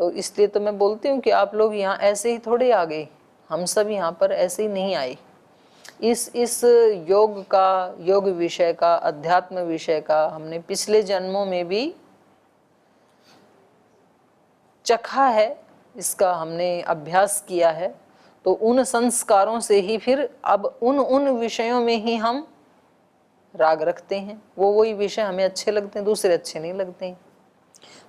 तो इसलिए तो मैं बोलती हूँ कि आप लोग यहाँ ऐसे ही थोड़े आ गए, हम सब यहाँ पर ऐसे ही नहीं आए। इस योग का, योग विषय का, अध्यात्म विषय का हमने पिछले जन्मों में भी चखा है, इसका हमने अभ्यास किया है। तो उन संस्कारों से ही फिर अब उन विषयों में ही हम राग रखते हैं। वो वही विषय हमें अच्छे लगते हैं, दूसरे अच्छे नहीं लगते हैं।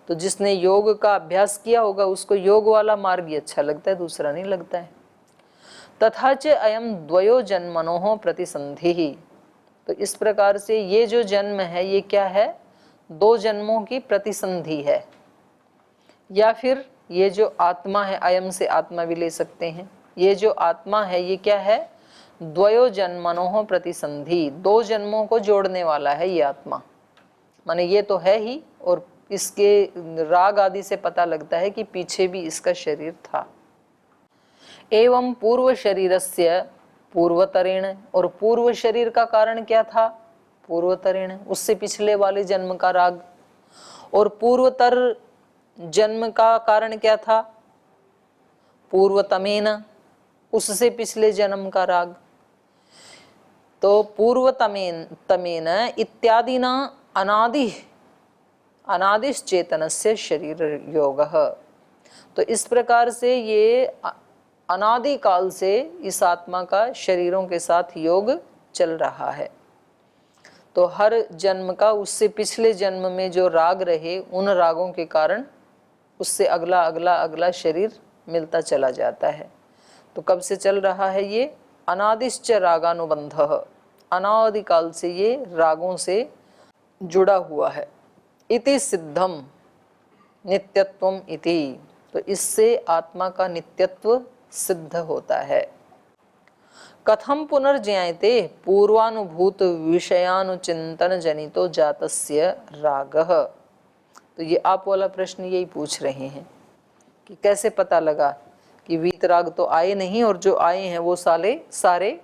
तो जिसने योग का अभ्यास किया होगा उसको योग वाला मार्ग ही अच्छा लगता है, दूसरा नहीं लगता है। तथा च अयम द्वयो जन्मनोः प्रतिसंधि। तो इस प्रकार से ये जो जन्म है ये क्या है, दो जन्मों की प्रतिसंधि है। या फिर ये जो आत्मा है, अयम से आत्मा भी ले सकते हैं, ये जो आत्मा है ये क्या है, द्वयो जन्मनोः प्रतिसंधि, दो जन्मों को जोड़ने वाला है ये आत्मा। माने ये तो है ही, और इसके राग आदि से पता लगता है कि पीछे भी इसका शरीर था। एवं पूर्व शरीरस्य पूर्वतरेण, और पूर्व शरीर का कारण क्या था, पूर्वतरेण, उससे पिछले वाले जन्म का राग। और पूर्वतर जन्म का कारण क्या था, पूर्वतमेन, उससे पिछले जन्म का राग। तो पूर्वतमेन इत्यादि न अनादिश्चेतनस्य शरीर योगः। तो इस प्रकार से ये अनादि काल से इस आत्मा का शरीरों के साथ योग चल रहा है। तो हर जन्म का उससे पिछले जन्म में जो राग रहे, उन रागों के कारण उससे अगला अगला अगला शरीर मिलता चला जाता है। तो कब से चल रहा है ये, अनादिश्च रागानुबंधः, अनादि काल से ये रागों से जुड़ा हुआ है। इति सिद्धम नित्यत्वम इति, तो इससे आत्मा का नित्यत्व सिद्ध होता है। कथम पुनर्ज्ञायते पूर्वानुभूत विषयानुचिंतन जनितो जातस्य रागः। तो ये आप वाला प्रश्न यही पूछ रहे हैं कि कैसे पता लगा कि वीतराग तो आए नहीं और जो आए हैं वो सारे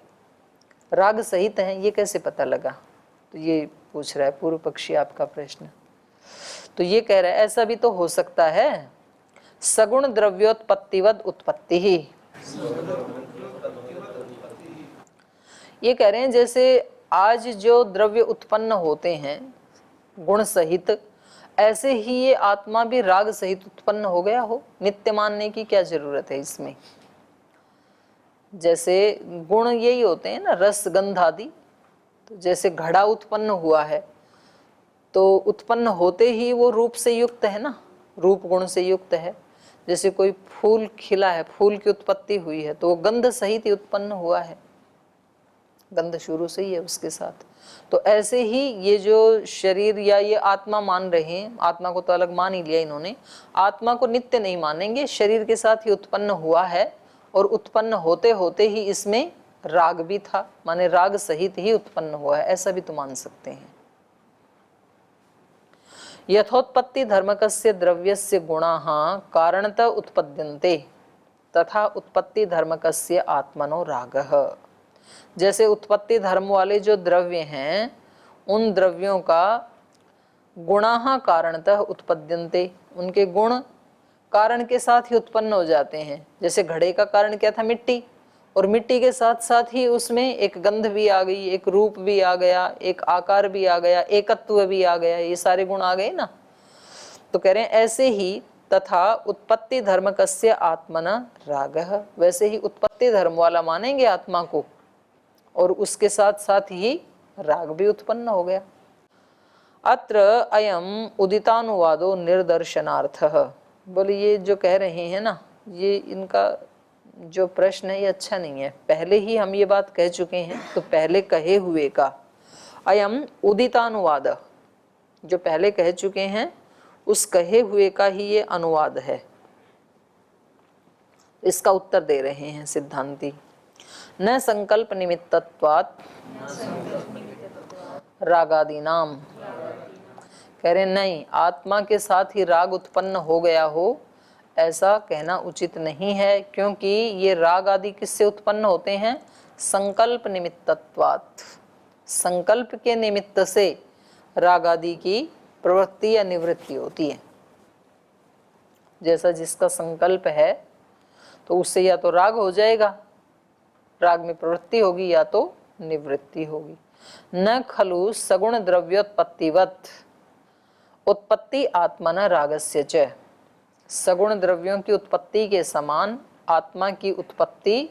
राग सहित हैं, ये कैसे पता लगा। तो ये पूछ रहा है पूर्व पक्षी आपका प्रश्न। तो ये कह रहा है ऐसा भी तो हो सकता है, सगुण द्रव्योत्पत्तिवद उत्पत्ति ही। ये कह रहे हैं जैसे आज जो द्रव्य उत्पन्न होते हैं गुण सहित, ऐसे ही ये आत्मा भी राग सहित उत्पन्न हो गया हो। नित्य मानने की क्या जरूरत है इसमें। जैसे गुण यही होते हैं ना, रस गंध आदि। तो जैसे घड़ा उत्पन्न हुआ है तो उत्पन्न होते ही वो रूप से युक्त है ना, रूप गुण से युक्त है। जैसे कोई फूल खिला है, फूल की उत्पत्ति हुई है तो वो गंध सहित ही उत्पन्न हुआ है, गंध शुरू से ही है उसके साथ। तो ऐसे ही ये जो शरीर या ये आत्मा मान रहे हैं, आत्मा को तो अलग मान ही लिया इन्होंने, आत्मा को नित्य नहीं मानेंगे, शरीर के साथ ही उत्पन्न हुआ है और उत्पन्न होते होते ही इसमें राग भी था, माने राग सहित ही उत्पन्न हुआ है, ऐसा भी तो मान सकते हैं। यथोत्पत्ति धर्मकस्य द्रव्यस्य गुणाः कारणतः उत्पद्यन्ते तथा उत्पत्ति धर्मकस्य आत्मनो रागः। जैसे उत्पत्ति धर्म वाले जो द्रव्य हैं उन द्रव्यों का गुणाः कारणतः उत्पद्यन्ते, उनके गुण कारण के साथ ही उत्पन्न हो जाते हैं। जैसे घड़े का कारण क्या था, मिट्टी, और मिट्टी के साथ साथ ही उसमें एक गंध भी आ गई, एक रूप भी आ गया, एक आकार भी आ गया, एकत्व भी आ गया, ये सारे गुण आ गए ना। तो कह रहे हैं ऐसे ही तथा उत्पत्ति धर्मकस्य आत्मना रागः, वैसे ही उत्पत्ति धर्म वाला मानेंगे आत्मा को और उसके साथ साथ ही राग भी उत्पन्न हो गया। अत्र अयम उदितानुवादो निर्दर्शनार्थः। बोले ये जो कह रहे हैं ना, ये इनका जो प्रश्न है ये अच्छा नहीं है। पहले ही हम ये बात कह चुके हैं, तो पहले कहे हुए का अयम उदितानुवाद, जो पहले कह चुके हैं उस कहे हुए का ही ये अनुवाद है। इसका उत्तर दे रहे हैं सिद्धांती। न संकल्प निमित्तत्वात् रागादीनाम, कह रहे नहीं आत्मा के साथ ही राग उत्पन्न हो गया हो, ऐसा कहना उचित नहीं है, क्योंकि ये राग आदि किससे उत्पन्न होते हैं, संकल्प निमित्तत्वात्, संकल्प के निमित्त से राग आदि की प्रवृत्ति या निवृत्ति होती है। जैसा जिसका संकल्प है तो उससे या तो राग हो जाएगा, राग में प्रवृत्ति होगी, या तो निवृत्ति होगी। न खलु सगुण द्रव्योत्पत्तिवत उत्पत्ति आत्मन रागस्य च, सगुण द्रव्यों की उत्पत्ति के समान आत्मा की उत्पत्ति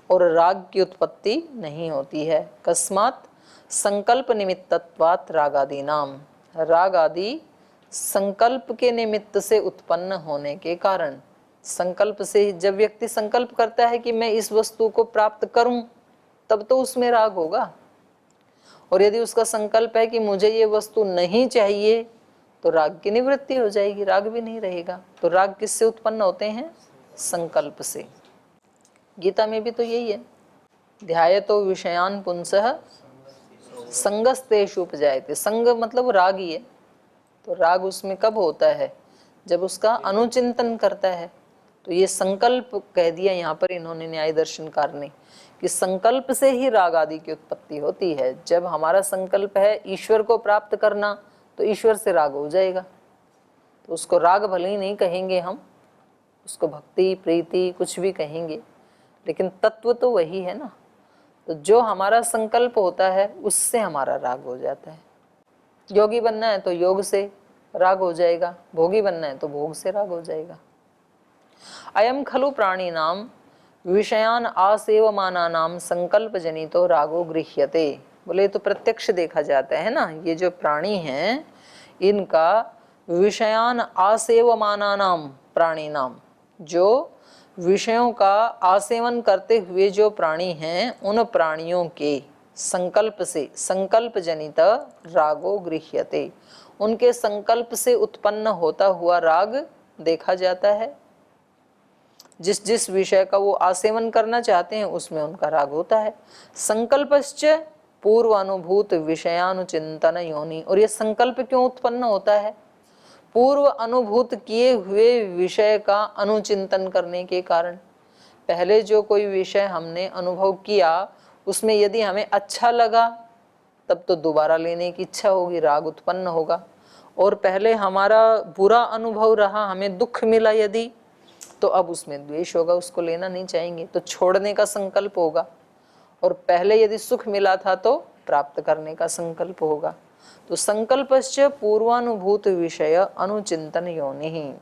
और राग की उत्पत्ति नहीं होती है। कस्मात् संकल्प निमित्तत्वात् रागादि नाम, राग आदि संकल्प के निमित्त से उत्पन्न होने के कारण, संकल्प से, जब व्यक्ति संकल्प करता है कि मैं इस वस्तु को प्राप्त करूं, तब तो उसमें राग होगा। और यदि उसका संकल्प है कि मुझे ये वस्तु नहीं चाहिए, तो राग की निवृत्ति हो जाएगी, राग भी नहीं रहेगा। तो राग किससे उत्पन्न होते हैं? संकल्प से। गीता में भी तो यही है, ध्यायतो विषयान पुंसः संगस्तेषु उपजायते। संग मतलब राग ही है। तो राग उसमें कब होता है? जब उसका अनुचिंतन करता है। तो ये संकल्प कह दिया यहाँ पर इन्होंने, न्याय दर्शनकार ने, कि संकल्प से ही राग आदि की उत्पत्ति होती है। जब हमारा संकल्प है ईश्वर को प्राप्त करना, तो ईश्वर से राग हो जाएगा। तो उसको राग भले ही नहीं कहेंगे हम, उसको भक्ति प्रीति कुछ भी कहेंगे, लेकिन तत्व तो वही है ना। तो जो हमारा संकल्प होता है उससे हमारा राग हो जाता है। योगी बनना है तो योग से राग हो जाएगा, भोगी बनना है तो भोग से राग हो जाएगा। अयम खलु प्राणी नाम विषयान आसेवमाना नाम संकल्प जनितो रागो गृह्यते। बोले तो प्रत्यक्ष देखा जाता है ना, ये जो प्राणी हैं इनका विषयान आसेवमाना नाम प्राणी नाम, जो विषयों का आसेवन करते हुए जो प्राणी हैं, उन प्राणियों के संकल्प से, संकल्प जनित रागो गृह्यते, उनके संकल्प से उत्पन्न होता हुआ राग देखा जाता है। जिस जिस विषय का वो आसेवन करना चाहते हैं उसमें उनका राग होता है। संकल्पश्च पूर्व अनुभूत विषयानुचिंतन योनि। और ये संकल्प क्यों उत्पन्न होता है? पूर्व अनुभूत किए हुए विषय का अनुचिंतन करने के कारण। पहले जो कोई विषय हमने अनुभव किया, उसमें यदि हमें अच्छा लगा, तब तो दोबारा लेने की इच्छा होगी, राग उत्पन्न होगा। और पहले हमारा बुरा अनुभव रहा, हमें दुख मिला यदि, तो अब उसमें द्वेष होगा, उसको लेना नहीं चाहेंगे, तो छोड़ने का संकल्प होगा। और पहले यदि सुख मिला था तो प्राप्त करने का संकल्प होगा। तो संकल्पश्च पूर्वानुभूत विषय अनुचिंतन योनिः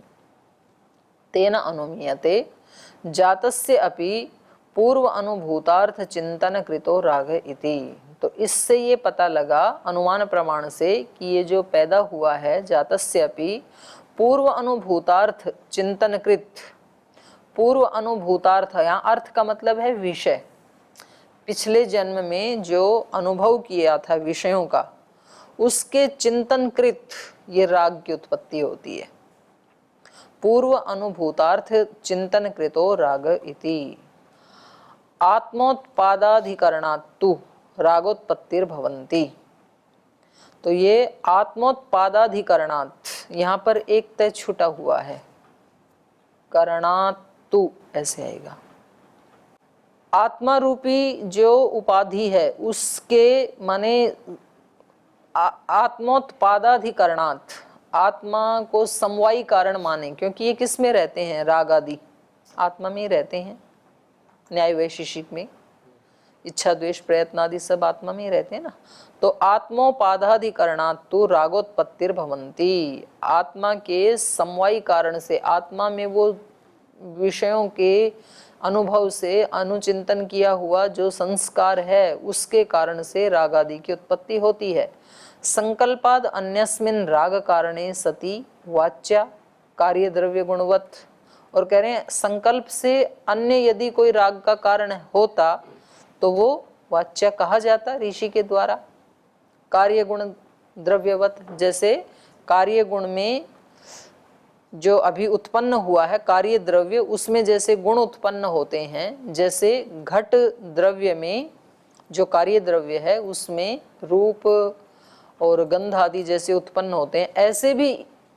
तेन अनुमीयते जातस्य अपि पूर्व अनुभूतार्थ चिंतन कृतो राग इति। तो इससे ये पता लगा अनुमान प्रमाण से कि ये जो पैदा हुआ है जातस्य अपि पूर्व अनुभूतार्थ चिंतन कृत, पूर्व अनुभूतार्थ, यहाँ अर्थ का मतलब है विषय, पिछले जन्म में जो अनुभव किया था विषयों का, उसके चिंतन कृत ये राग की उत्पत्ति होती है। पूर्व अनुभूतार्थ चिंतन कृतो राग इति आत्मोत्पादाधिकरणात्तु रागोत्पत्तिर्भवन्ति। तो ये आत्मोत्पादाधिकरणात्, यहाँ पर एक तय छूटा हुआ है, करणात्तु ऐसे आएगा। आत्मा रूपी जो उपाधि है उसके माने आत्मोत्पादाधिकरणात्, आत्मा को समवायी कारण माने, क्योंकि ये किस में रहते हैं? राग आदि आत्मा में रहते हैं। न्याय वैशेषिक में इच्छा द्वेष प्रयत्न आदि सब आत्मा में रहते हैं ना। तो आत्मोपादाधिकरणात् तो रागोत्पत्तिर्भवन्ति, आत्मा के समवायी कारण से, आत्मा में वो विषयों के अनुभव से अनुचिंतन किया हुआ जो संस्कार है उसके कारण से राग आदि की उत्पत्ति होती है। संकल्पाद अन्यस्मिन् राग कारणे सति वाच्या कार्य द्रव्य गुणवत्। और कह रहे हैं संकल्प से अन्य यदि कोई राग का कारण होता तो वो वाच्या कहा जाता ऋषि के द्वारा, कार्य गुण द्रव्यवत। जैसे कार्य गुण में जो अभी उत्पन्न हुआ है कार्य द्रव्य, उसमें जैसे गुण उत्पन्न होते हैं, जैसे घट द्रव्य में जो कार्य द्रव्य है उसमें रूप और गंध आदि जैसे उत्पन्न होते हैं,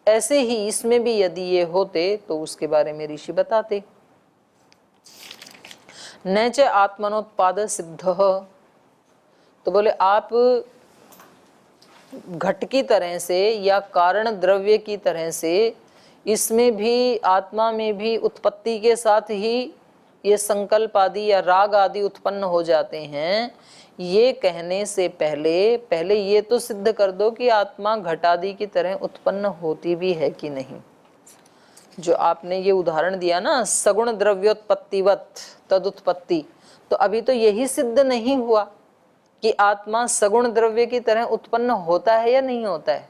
ऐसे ही इसमें भी यदि ये होते तो उसके बारे में ऋषि बताते। न च आत्मनोत्पाद सिद्ध, तो बोले आप घट की तरह से या कारण द्रव्य की तरह से इसमें भी, आत्मा में भी उत्पत्ति के साथ ही ये संकल्प आदि या राग आदि उत्पन्न हो जाते हैं, ये कहने से पहले ये तो सिद्ध कर दो कि आत्मा घटादि की तरह उत्पन्न होती भी है कि नहीं। जो आपने ये उदाहरण दिया ना, सगुण द्रव्योत्पत्तिवत तदुत्पत्ति, तो अभी तो यही सिद्ध नहीं हुआ कि आत्मा सगुण द्रव्य की तरह उत्पन्न होता है या नहीं होता है,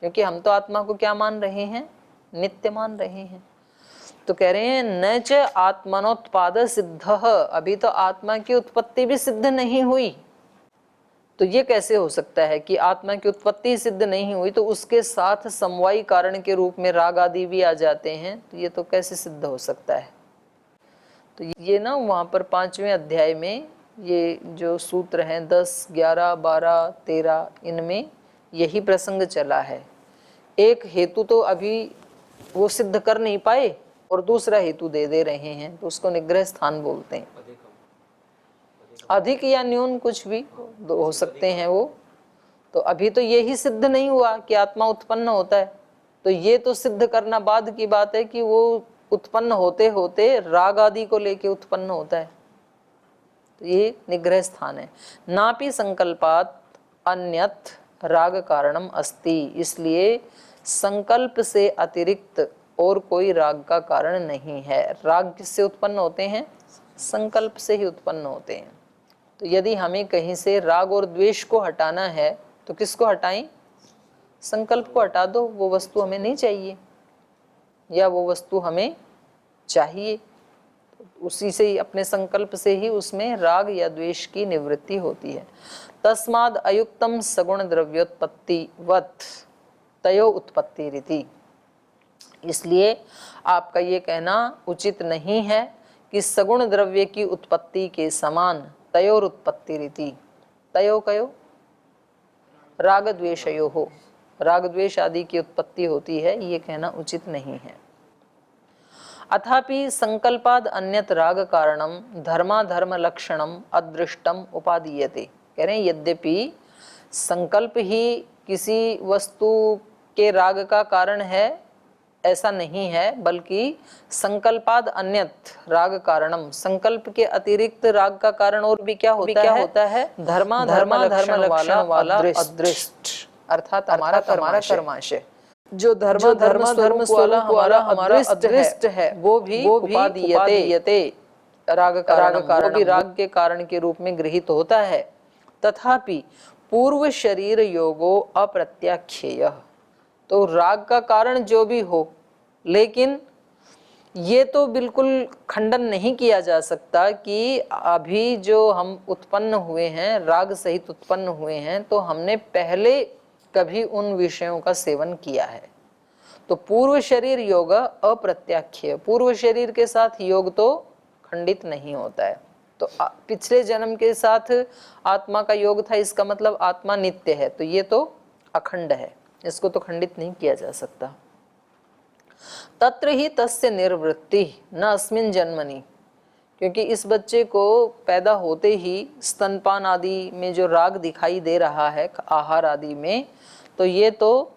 क्योंकि हम तो आत्मा को क्या मान रहे हैं, नित्य मान रहे हैं। तो कह रहे हैं न च आत्मनोत्पाद सिद्ध, अभी तो आत्मा की उत्पत्ति भी सिद्ध नहीं हुई। तो ये कैसे हो सकता है कि आत्मा की उत्पत्ति सिद्ध नहीं हुई तो उसके साथ समवायी कारण के रूप में राग आदि भी आ जाते हैं, तो ये तो कैसे सिद्ध हो सकता है। तो ये ना वहाँ पर 5वें अध्याय में ये जो सूत्र हैं 10, 11, 12, 13, इनमें यही प्रसंग चला है। एक हेतु तो अभी वो सिद्ध कर नहीं पाए और दूसरा हेतु दे रहे हैं, तो उसको निग्रह स्थान बोलते हैं। अधिक या न्यून कुछ भी हो सकते हैं वो। तो अभी तो यही सिद्ध नहीं हुआ कि आत्मा उत्पन्न होता है, तो ये तो सिद्ध करना बाद की बात है कि वो उत्पन्न होते होते राग आदि को लेके उत्पन्न होता है। तो ये निग्रह स्थान है। नापि संकल्पात अन्यत राग कारणम अस्ति, इसलिए संकल्प से अतिरिक्त और कोई राग का कारण नहीं है। राग किससे उत्पन्न होते हैं, संकल्प से ही उत्पन्न होते हैं। तो यदि हमें कहीं से राग और द्वेष को हटाना है तो किसको हटाएं, संकल्प को हटा दो। वो वस्तु हमें नहीं चाहिए या वो वस्तु हमें चाहिए, उसी से ही, अपने संकल्प से ही उसमें राग या द्वेष की निवृत्ति होती है। तस्माद अयुक्तम सगुण द्रव्योत्पत्ति वत तयो उत्पत्ति रीति, इसलिए आपका ये कहना उचित नहीं है कि सगुण द्रव्य की उत्पत्ति के समान तयोर उत्पत्ति रीति, तयो कयो राग द्वेषयो हो, राग द्वेष आदि की उत्पत्ति होती है, ये कहना उचित नहीं है। अथापि संकल्पाद अन्यत राग कारणम धर्माधर्म लक्षणम अदृष्टम उपादीयते, कह रहे हैं यद्यपि संकल्प ही किसी वस्तु के राग का कारण है ऐसा नहीं है, बल्कि संकल्पाद अन्यत राग कारणम, संकल्प के अतिरिक्त राग का कारण और भी क्या होता है धर्म लक्षण वाला अदृष्ट, अर्थात हमारा कर्माशय। जो धर्म स्वरूप वाला हमारा अदृष्ट है वो भी उपादीयते राग कारण, भी राग के कारण के रूप में गृहीत होता है। तथापि पूर्व शरीर योगो अप्रत्याख्येय, तो राग का कारण जो भी हो, लेकिन ये तो बिल्कुल खंडन नहीं किया जा सकता कि अभी जो हम उत्पन्न हुए हैं, राग सहित उत्पन्न हुए हैं, तो हमने पहले कभी उन विषयों का सेवन किया है। तो पूर्व शरीर योग अप्रत्याख्य, पूर्व शरीर के साथ योग तो खंडित नहीं होता है। तो पिछले जन्म के साथ आत्मा का योग था, इसका मतलब आत्मा नित्य है, तो ये तो अखंड है, इसको तो खंडित नहीं किया जा सकता। तत्र ही तस्य निर्वृत्ति न अस्मिन् जन्मनि, क्योंकि इस बच्चे को पैदा होते ही स्तनपान आदि में जो राग दिखाई दे रहा है आहार आदि में, तो ये तो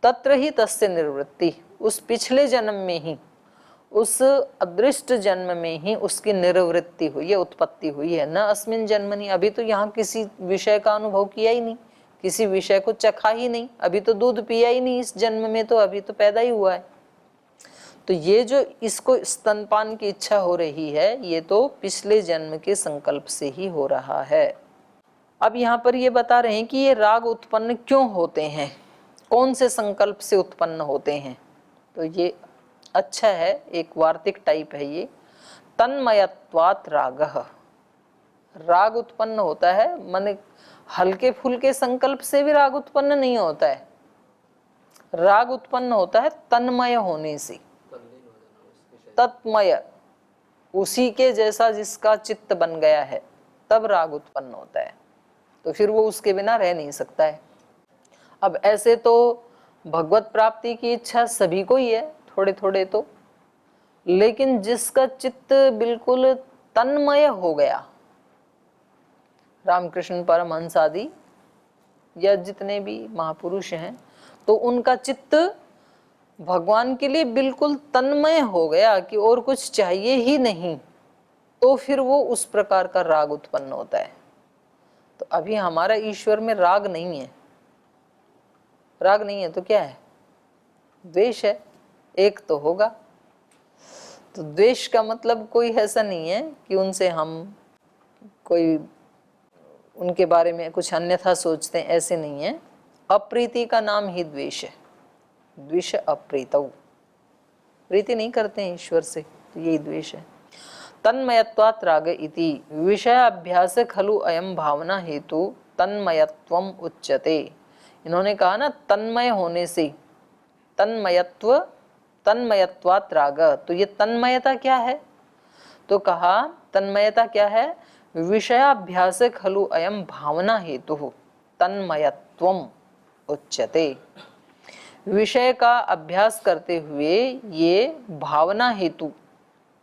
तत्र ही तस्य निर्वृत्ति, उस पिछले जन्म में ही, उस अदृष्ट जन्म में ही उसकी निर्वृत्ति हुई है, उत्पत्ति हुई है। न अस्मिन् जन्मनि, अभी तो यहाँ किसी विषय का अनुभव किया ही नहीं, किसी विषय को चखा ही नहीं, अभी तो दूध पिया ही नहीं इस जन्म में, तो अभी तो पैदा ही हुआ है। तो ये जो इसको स्तनपान की इच्छा हो रही है, ये तो पिछले जन्म के संकल्प से ही हो रहा है। अब यहाँ पर ये बता रहे हैं कि ये राग उत्पन्न क्यों होते हैं, कौन से संकल्प से उत्पन्न होते हैं। तो ये अच्छा है, एक वार्तिक टाइप है ये। तन्मयत्वात् रागः, राग उत्पन्न होता है, मन हल्के फुल्के संकल्प से भी राग उत्पन्न नहीं होता है। राग उत्पन्न होता है तन्मय होने से, तत्मय, उसी के जैसा जिसका चित्त बन गया है, तब राग उत्पन्न होता है। तो फिर वो उसके बिना रह नहीं सकता है। अब ऐसे तो भगवत प्राप्ति की इच्छा सभी को ही है, थोड़े थोड़े तो, लेकिन जिसका चित्त बिल्कुल तन्मय हो गया, रामकृष्ण परमहंस आदि या जितने भी महापुरुष हैं, तो उनका चित्त भगवान के लिए बिल्कुल तन्मय हो गया कि और कुछ चाहिए ही नहीं, तो फिर वो उस प्रकार का राग उत्पन्न होता है। तो अभी हमारा ईश्वर में राग नहीं है, राग नहीं है तो क्या है, द्वेष है, एक तो होगा। तो द्वेष का मतलब कोई ऐसा नहीं है कि उनसे हम कोई उनके बारे में कुछ अन्यथा सोचते हैं, ऐसे नहीं है। अप्रीति का नाम ही द्वेष है, द्वेष अप्रीतौ, प्रीति नहीं करते हैं ईश्वर से, तो यही द्वेष है। तन्मयत्वात् राग इति विषय अभ्यास खलु अयम भावना हेतु तन्मयत्वम उच्यते। इन्होंने कहा ना तन्मय होने से, तन्मयत्व, तन्मयत्वात् राग, तो ये तन्मयता क्या है, तो कहा तन्मयता क्या है, विषयाभ्यास खलु अयम भावना हेतु तन्मयत्वम उच्यते। विषय का अभ्यास करते हुए ये भावना हेतु,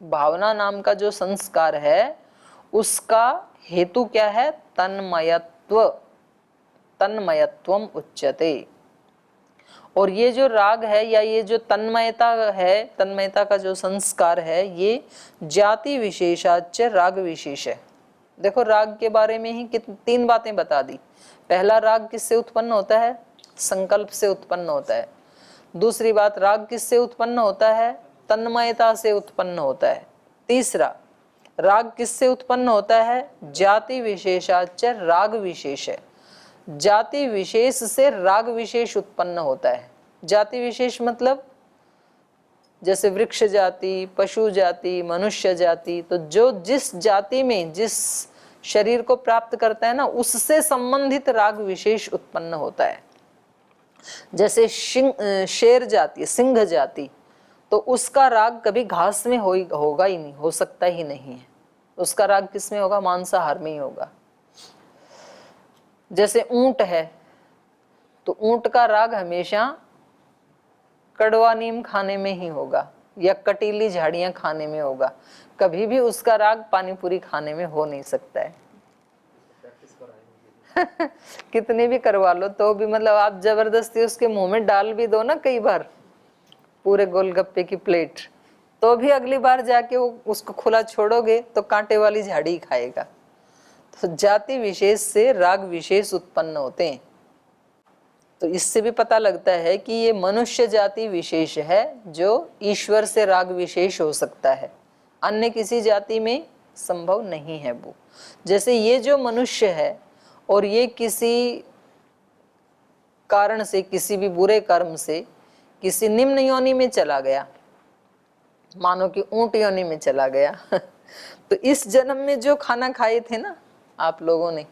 भावना नाम का जो संस्कार है उसका हेतु क्या है, तन्मयत्व, तन्मयत्वम उच्यते। और ये जो राग है या ये जो तन्मयता है, तन्मयता का जो संस्कार है, ये जाति विशेषाच राग विशेष है। देखो राग के बारे में ही तीन बातें बता दी। पहला, राग किससे उत्पन्न होता है, संकल्प से उत्पन्न होता है। दूसरी बात, राग किससे उत्पन्न होता है, तन्मयता से उत्पन्न होता है। तीसरा, राग किससे उत्पन्न होता है, जाति विशेषाच राग विशेष है, जाति विशेष से राग विशेष उत्पन्न होता है। जाति विशेष मतलब जैसे वृक्ष जाति, पशु जाति, मनुष्य जाति, तो जो जिस जाति में जिस शरीर को प्राप्त करता है ना, उससे संबंधित राग विशेष उत्पन्न होता है। जैसे शेर जाति, सिंह जाति, तो उसका राग कभी घास में होगा ही नहीं, हो सकता ही नहीं है। उसका राग किस में होगा, मांसाहार में ही होगा। जैसे ऊंट है, तो ऊंट का राग हमेशा कड़वा नीम खाने में ही होगा या कटीली झाड़ियां खाने में होगा, कभी भी उसका राग पानी पूरी खाने में हो नहीं सकता है। कितने भी करवा लो तो भी, मतलब आप जबरदस्ती उसके मुंह में डाल भी दो ना कई बार पूरे गोलगप्पे की प्लेट, तो भी अगली बार जाके वो उसको खुला छोड़ोगे तो कांटे वाली झाड़ी खाएगा। तो जाति विशेष से राग विशेष उत्पन्न होते हैं। तो इससे भी पता लगता है कि ये मनुष्य जाति विशेष है जो ईश्वर से राग विशेष हो सकता है, अन्य किसी जाति में संभव नहीं है वो। जैसे ये जो मनुष्य है और ये किसी कारण से, किसी भी बुरे कर्म से किसी निम्न योनि में चला गया, मानो कि ऊंट योनि में चला गया तो इस जन्म में जो खाना खाए थे ना आप लोगों ने,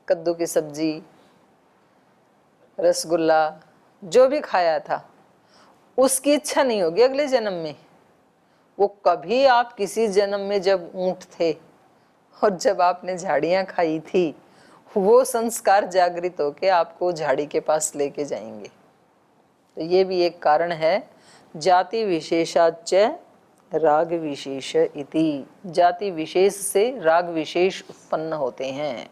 कद्दू की सब्जी, रसगुल्ला, जो भी खाया था, उसकी इच्छा नहीं होगी अगले जन्म में। वो कभी आप किसी जन्म में जब ऊंट थे और जब आपने झाड़ियां खाई थी, वो संस्कार जागृत होके आपको झाड़ी के पास लेके जाएंगे। तो ये भी एक कारण है, जाति विशेषाच राग विशेष इति, जाति विशेष से राग विशेष उत्पन्न होते हैं।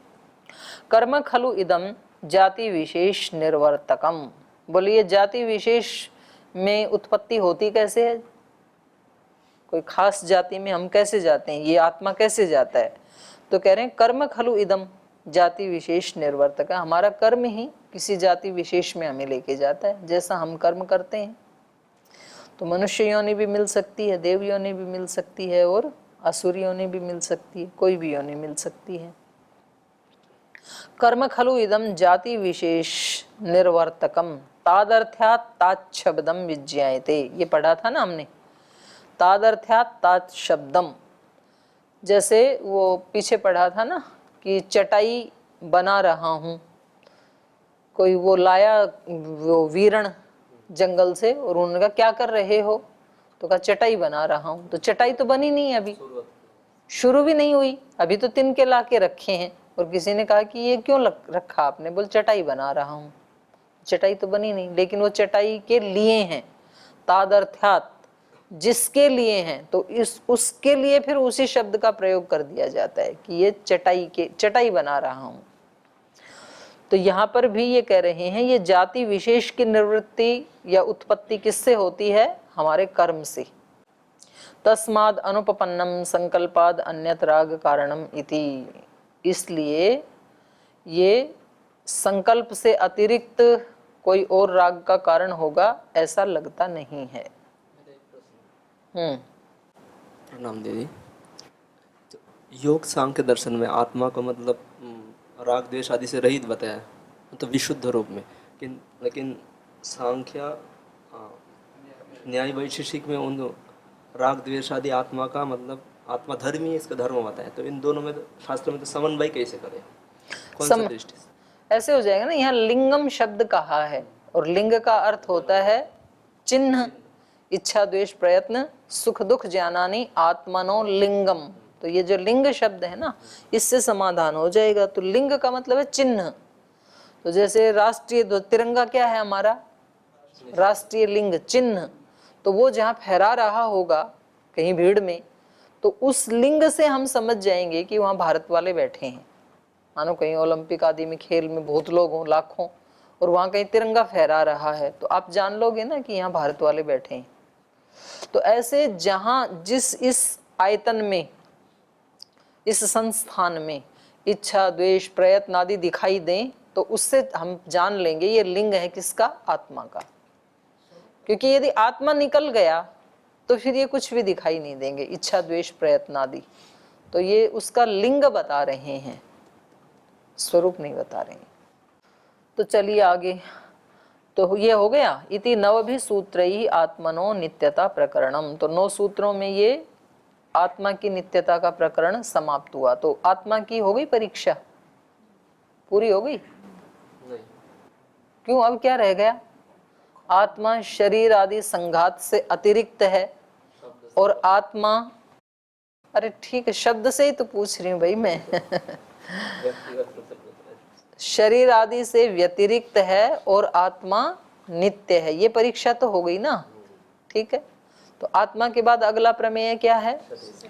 कर्म खलु इदम जाति विशेष निर्वर्तकम। बोलिए जाति विशेष में उत्पत्ति होती कैसे है, कोई खास जाति में हम कैसे जाते हैं, ये आत्मा कैसे जाता है, तो कह रहे हैं कर्म खलु इदम जाति विशेष निर्वर्तक, हमारा कर्म ही किसी जाति विशेष में हमें लेके जाता है। जैसा हम कर्म करते हैं तो मनुष्य योनि भी मिल सकती है, देव योनि भी मिल सकती है और असुर योनि भी मिल सकती है, कोई भी योनि मिल सकती है। कर्म खलु इदम जाति विशेष निर्वर्तकम तादर्थ्यात् ताच्छब्दम विज्ञायते, ये पढ़ा था ना हमने, तादर्थ्यात् ताच्छब्दम। जैसे वो पीछे पढ़ा था ना कि चटाई बना रहा हूँ, कोई वो लाया वो वीरण जंगल से और उन्होंने कहा क्या कर रहे हो, तो कहा चटाई बना रहा हूँ। तो चटाई तो बनी नहीं, अभी शुरू भी नहीं हुई, अभी तो तिनके ला के रखे हैं। और किसी ने कहा कि ये क्यों रखा आपने, बोल चटाई बना रहा हूँ, चटाई तो बनी नहीं, लेकिन वो चटाई के लिए हैं, तादर्थ्यात्, जिसके लिए हैं, तो इस उसके लिए फिर उसी शब्द का प्रयोग कर दिया जाता है कि ये चटाई बना रहा हूँ। तो यहाँ पर भी ये कह रहे हैं ये जाति विशेष की निवृत्ति या उत्पत्ति किससे होती है? हमारे कर्म से। तस्माद अनुपपन्नम संकल्पाद अन्यत राग कारणम इति, इसलिए ये संकल्प से अतिरिक्त कोई और राग का कारण होगा ऐसा लगता नहीं है। प्रणाम दीदी। तो योग सांख्य दर्शन में आत्मा को मतलब राग द्वेष आदि से रहित बताया, तो विशुद्ध रूप में, लेकिन सांख्य न्याय वैशेषिक में उन राग द्वेष आदि आत्मा का मतलब आत्मा धर्मी है, इसका धर्म बताया। तो इन दोनों में शास्त्र में तो समन्वय कैसे करें, कौन सा दृष्टि? ऐसे हो जाएगा ना, यहाँ लिंगम शब्द कहा है और लिंग का अर्थ होता है चिन्ह। इच्छा द्वेष प्रयत्न सुख दुख ज्ञानानि आत्मनो लिंगम, तो ये जो लिंग शब्द है ना, इससे समाधान हो जाएगा। तो लिंग का मतलब है चिन्ह। तो जैसे राष्ट्रीय ध्वज तिरंगा क्या है हमारा? राष्ट्रीय लिंग चिन्ह। तो वो जहाँ फहरा रहा होगा कहीं भीड़ में, तो उस लिंग से हम समझ जाएंगे कि वहाँ भारत वाले बैठे हैं। मानो कहीं ओलंपिक आदि में खेल में बहुत लोग हों, लाखों, और वहाँ कहीं तिरंगा फहरा रहा है, तो आप जान लोगे ना कि यहाँ भारत वाले बैठे हैं। तो ऐसे जहाँ जिस इस आयतन में, इस संस्थान में इच्छा द्वेष प्रयत्न आदि दिखाई दें, तो उससे हम जान लेंगे ये लिंग है किसका? आत्मा का। क्योंकि यदि आत्मा निकल गया तो फिर ये कुछ भी दिखाई नहीं देंगे, इच्छा द्वेष प्रयत्न आदि। तो ये उसका लिंग बता रहे हैं, स्वरूप नहीं बता रहे हैं। तो चलिए आगे। तो ये हो गया इति नवभि सूत्रैः आत्मनो नित्यता प्रकरणम। तो 9 सूत्रों में ये आत्मा की नित्यता का प्रकरण समाप्त हुआ। तो आत्मा की हो गई परीक्षा, पूरी हो गई? नहीं। क्यों, अब क्या रह गया? आत्मा शरीर आदि संघात से अतिरिक्त है और आत्मा, अरे ठीक है, शब्द से ही तो पूछ रही हूँ भाई मैं शरीर आदि से व्यतिरिक्त है और आत्मा नित्य है, ये परीक्षा तो हो गई ना। ठीक है, तो आत्मा के बाद अगला प्रमेय क्या है?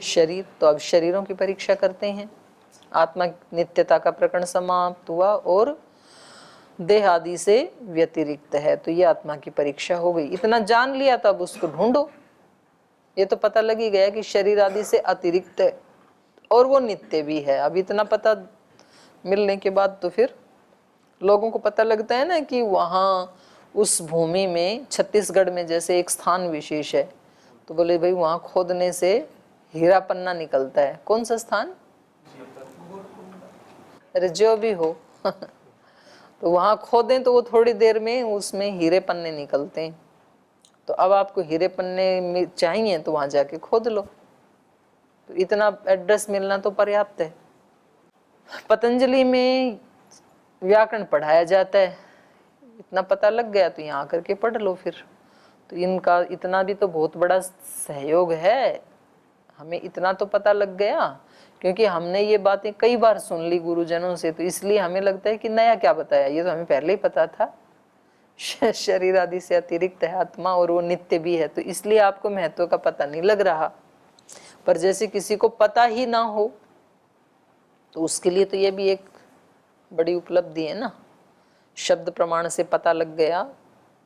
शरीर। तो अब शरीरों की परीक्षा करते हैं। आत्मा नित्यता का प्रकरण समाप्त हुआ और देह आदि से व्यतिरिक्त है, तो ये आत्मा की परीक्षा हो गई। इतना जान लिया तो अब उसको ढूंढो। ये तो पता लग ही गया कि शरीर आदि से अतिरिक्त है और वो नित्य भी है। अब इतना पता मिलने के बाद तो फिर लोगों को पता लगता है ना कि वहाँ उस भूमि में, छत्तीसगढ़ में जैसे एक स्थान विशेष है, तो बोले भाई वहाँ खोदने से हीरा पन्ना निकलता है। कौन सा स्थान? अरे जो भी हो तो वहाँ खोदें तो वो थोड़ी देर में उसमें हीरे पन्ने निकलते हैं। तो अब आपको हीरे पन्ने चाहिए तो वहाँ जाके खोद लो। तो इतना एड्रेस मिलना तो पर्याप्त है। पतंजलि में व्याकरण पढ़ाया जाता है, इतना पता लग गया तो यहाँ आकर के पढ़ लो फिर। तो इनका इतना भी तो बहुत बड़ा सहयोग है, हमें इतना तो पता लग गया क्योंकि हमने ये बातें कई बार सुन ली गुरुजनों से, तो इसलिए हमें लगता है कि नया क्या बताया, ये तो हमें पहले ही पता था। शरीर आदि से अतिरिक्त है आत्मा और वो नित्य भी है, तो इसलिए आपको महत्व का पता नहीं लग रहा। पर जैसे किसी को पता ही ना हो तो उसके लिए तो ये भी एक बड़ी उपलब्धि है ना। शब्द प्रमाण से पता लग गया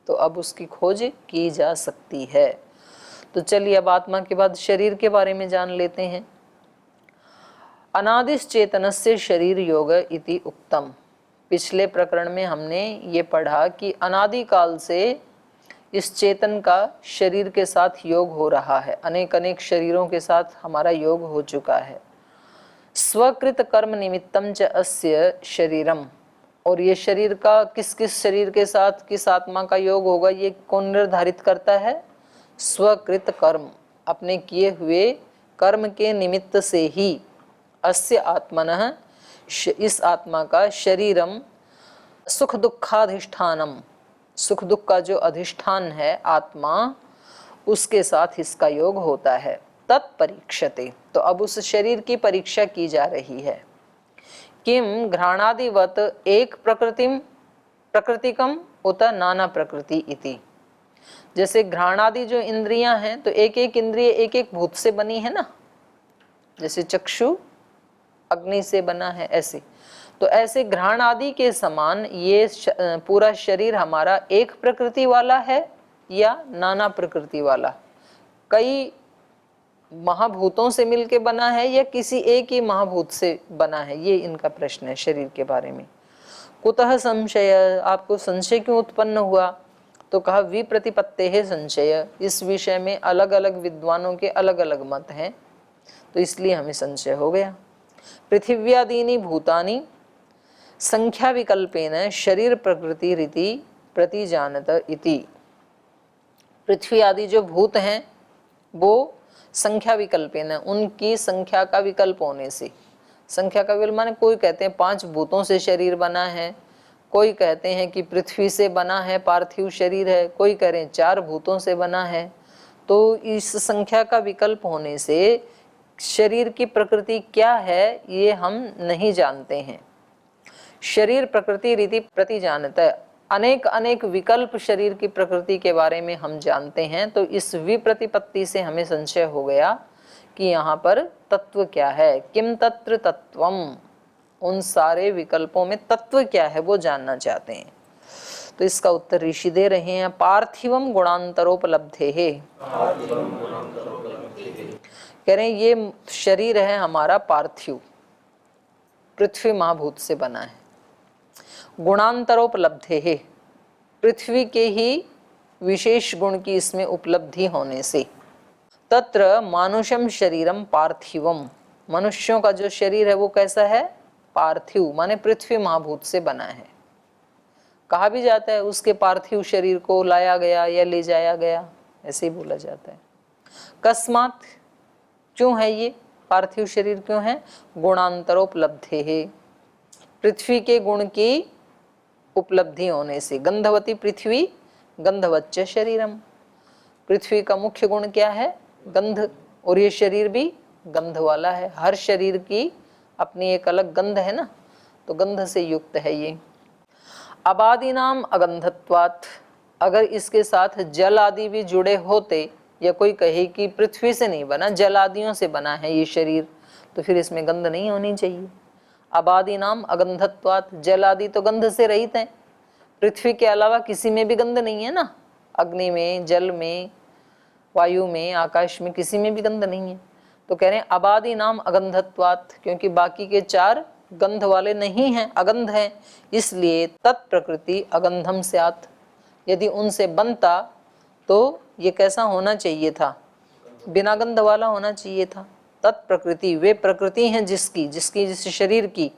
तो अब उसकी खोज की जा सकती है। तो चलिए अब आत्मा के बाद शरीर के बारे में जान लेते हैं। अनादिश चेतनस्य शरीर योग इति उक्तम। पिछले प्रकरण में हमने ये पढ़ा कि अनादि काल से इस चेतन का शरीर के साथ योग हो रहा है, अनेक अनेक शरीरों के साथ हमारा योग हो चुका है। स्वकृत कर्म निमित्तम च अस्य शरीरम, और ये शरीर का किस किस शरीर के साथ किस आत्मा का योग होगा ये कौन निर्धारित करता है? स्वकृत कर्म, अपने किए हुए कर्म के निमित्त से ही अस्य आत्मनः, इस आत्मा का शरीरम सुख दुखाधिष्ठानम, सुख दुख का जो अधिष्ठान है आत्मा, उसके साथ इसका योग होता है। तत्परीक्षते, तो अब उस शरीर की परीक्षा की जा रही है। किम घ्राणादिवत एक प्रकृतिकम उत नाना प्रकृति इति। जैसे घ्राणादि जो इंद्रियां हैं तो एक एक इंद्रिय एक एक भूत से बनी है ना, जैसे चक्षु अग्नि से बना है ऐसे। तो ऐसे घ्राण आदि के समान ये पूरा शरीर हमारा एक प्रकृति वाला है या नाना प्रकृति वाला, कई महाभूतों से मिलके बना है या किसी एक ही महाभूत से बना है, ये इनका प्रश्न है शरीर के बारे में। कुतः संशय, आपको संशय क्यों उत्पन्न हुआ? तो कहा विप्रतिपत्ते है संशय, इस विषय में अलग अलग विद्वानों के अलग अलग मत हैं, तो इसलिए हमें संशय हो गया। पृथिव्यादीनि भूतानि संख्या विकल्पेन शरीर प्रकृति रीति प्रतिजानत इति। पृथ्वी आदि जो भूत हैं वो संख्या विकल्पेन, उनकी संख्या का विकल्प होने से, संख्या का विकल्प माने कोई कहते हैं 5 भूतों से शरीर बना है, कोई कहते हैं कि पृथ्वी से बना है पार्थिव शरीर है, कोई कह रहे हैं 4 भूतों से बना है। तो इस संख्या का विकल्प होने से शरीर की प्रकृति क्या है ये हम नहीं जानते हैं। शरीर प्रकृति रीति प्रतिजानत, अनेक अनेक विकल्प शरीर की प्रकृति के बारे में हम जानते हैं। तो इस विप्रतिपत्ति से हमें संशय हो गया कि यहाँ पर तत्व क्या है, किम तत्र तत्वम, उन सारे विकल्पों में तत्व क्या है वो जानना चाहते हैं। तो इसका उत्तर ऋषि दे रहे हैं, पार्थिवम गुणांतरोपलब्धे है। कह रहे हैं ये शरीर है हमारा पार्थिव, पृथ्वी महाभूत से बना है। गुणांतरोपलब्धे है, पृथ्वी के ही विशेष गुण की इसमें उपलब्धि होने से। तत्र मानुषम शरीरम पार्थिवम, मनुष्यों का जो शरीर है वो कैसा है? पार्थिव, माने पृथ्वी महाभूत से बना है। कहा भी जाता है उसके पार्थिव शरीर को लाया गया या ले जाया गया, ऐसे ही बोला जाता है। कस्मात, क्यों है ये पार्थिव शरीर, क्यों है? गुणांतरोपलब्धे है, पृथ्वी के गुण की उपलब्धि होने से। गंधवती पृथ्वी गंधवच्च शरीरम, पृथ्वी का मुख्य गुण क्या है? गंध, और ये शरीर भी गंध वाला है। हर शरीर की अपनी एक अलग गंध है ना, तो गंध से युक्त है ये। अबादि नाम अगंधत्वात्, अगर इसके साथ जल आदि भी जुड़े होते, या कोई कहे कि पृथ्वी से नहीं बना जल आदियों से बना है ये शरीर, तो फिर इसमें गंध नहीं होनी चाहिए। अबादि नाम अगंधत्वात्, जल आदि तो गंध से रहित हैं, पृथ्वी के अलावा किसी में भी गंध नहीं है ना, अग्नि में, जल में, वायु में, आकाश में, किसी में भी गंध नहीं है। तो कह रहे हैं अबादि नाम अगंधत्वात्, क्योंकि बाकी के 4 गंध वाले नहीं हैं, अगंध हैं, इसलिए तत्प्रकृति अगंधम स्यात्, यदि उनसे बनता तो ये कैसा होना चाहिए था? बिना गंध वाला होना चाहिए था। तत्प्रकृति, वे प्रकृति हैं जिसकी जिस शरीर की,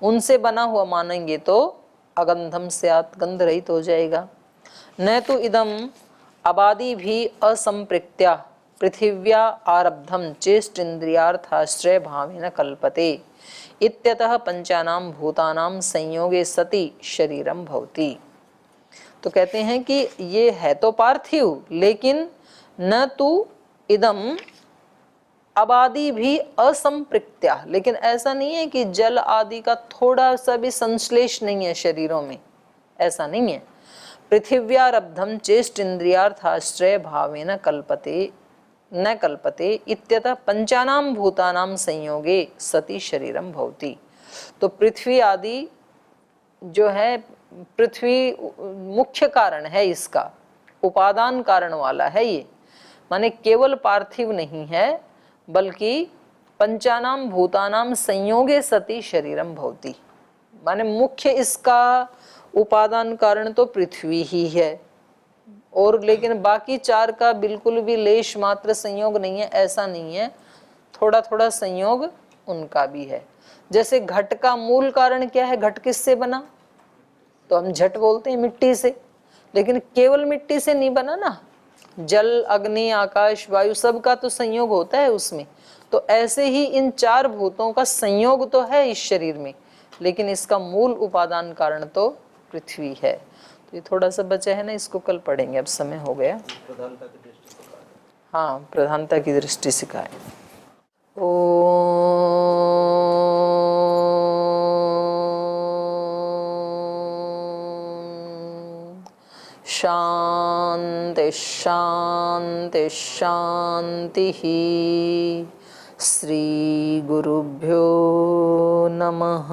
उनसे बना हुआ मानेंगे तो अगंधम स्यात्, गंध रहित हो जाएगा। न तो इदम अबादि भी असंप्रक्त्या पृथिव्या आरब्धम चेष्टिंद्रियार्थाश्रय भावेन कल्पते इत्यतः पंचानाम भूतानाम संयोगे सति शरीरम भवति। तो कहते हैं कि ये है तो पार्थिव, लेकिन न तो इदम अबादि भी असंप्रक्त्या, लेकिन ऐसा नहीं है कि जल आदि का थोड़ा सा भी संश्लेष नहीं है शरीरों में, ऐसा नहीं है। पृथिव्यारब्धम चेष्टिंद्रियार्थाश्रय भावेन कल्पते न कल्पते इत्यतः पंचानाम भूतानाम संयोगे सति शरीरम भवति। तो पृथ्वी आदि जो है, पृथ्वी मुख्य कारण है, इसका उपादान कारण वाला है ये, माने केवल पार्थिव नहीं है बल्कि पंचानाम भूतानाम संयोगे सति शरीरम भवति, माने मुख्य इसका उपादान कारण तो पृथ्वी ही है, और लेकिन बाकी 4 का बिल्कुल भी लेश मात्र संयोग नहीं है, ऐसा नहीं है, थोड़ा थोड़ा संयोग उनका भी है। जैसे घट का मूल कारण क्या है? घट किससे बना? तो हम झट बोलते हैं मिट्टी से, लेकिन केवल मिट्टी से नहीं बना ना, जल, अग्नि, आकाश, वायु, सब का तो संयोग होता है उसमें। तो ऐसे ही इन 4 भूतों का संयोग तो है इस शरीर में, लेकिन इसका मूल उपादान कारण तो पृथ्वी है। तो ये थोड़ा सा बचा है ना, इसको कल पढ़ेंगे, अब समय हो गया। हाँ, प्रधानता की दृष्टि से कहा है। शांति शांति शांति। श्री गुरुभ्यो नमः।